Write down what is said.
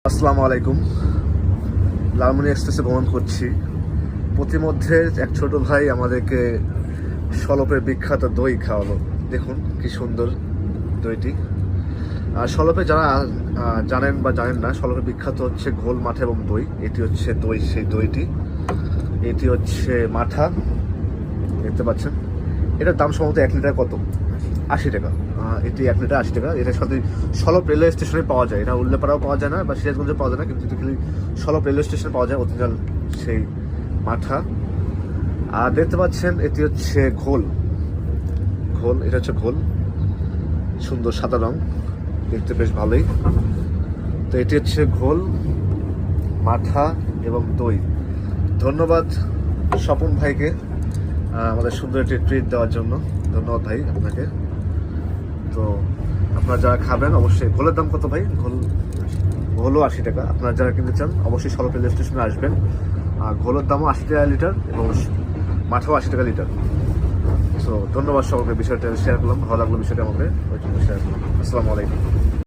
আসসালামু আলাইকুম। লালমনি এক্সপ্রেসে ভ্রমণ করছি। প্রতিমধ্যে এক ছোট ভাই আমাদেরকে সলপের বিখ্যাত দই খাওয়ালো। দেখুন কি সুন্দর দইটি। আর সলপে যারা জানেন বা জানেন না, সলপের বিখ্যাত হচ্ছে ঘোল, মাঠা এবং দই। এটি হচ্ছে দই, সেই দইটি। এটি হচ্ছে মাঠা, দেখতে পাচ্ছেন। এটার দাম সম্ভবত 1 লিটার কত, 80 টাকা। এটি 1 লিটার 80 টাকা। এটার সাথে সলপ রেলওয়ে স্টেশনে পাওয়া যায়। এটা উল্লেপাড়াও পাওয়া যায় না বা সিরাজগঞ্জে পাওয়া যায় না, কিন্তু খালি সলপ রেলওয়ে স্টেশনে পাওয়া যায় অরিজিনাল সেই মাঠা। আর দেখতে পাচ্ছেন এটি হচ্ছে ঘোল। এটা হচ্ছে ঘোল, সুন্দর সাদা রং, দেখতে বেশ ভালোই। তো এটি হচ্ছে ঘোল, মাঠা এবং দই। ধন্যবাদ স্বপন ভাইকে আমাদের সুন্দর একটি ট্রিট দেওয়ার জন্য। ধন্যবাদ ভাই আপনাকে। তো আপনারা যারা খাবেন অবশ্যই, ঘোলের দাম কত ভাই? ঘোলও 80 টাকা। আপনারা যারা কিনতে চান অবশ্যই সলপ রেলওয়ে স্টেশনে আসবেন। ঘোলের দামও 80 টাকা লিটার এবং মাঠাও 80 টাকা লিটার। সো ধন্যবাদ সকলকে, বিষয়টা শেয়ার করলাম, ভালো লাগলো বিষয়টা আমাকে, ওই জন্য শেয়ার করলাম। আসসালামু আলাইকুম।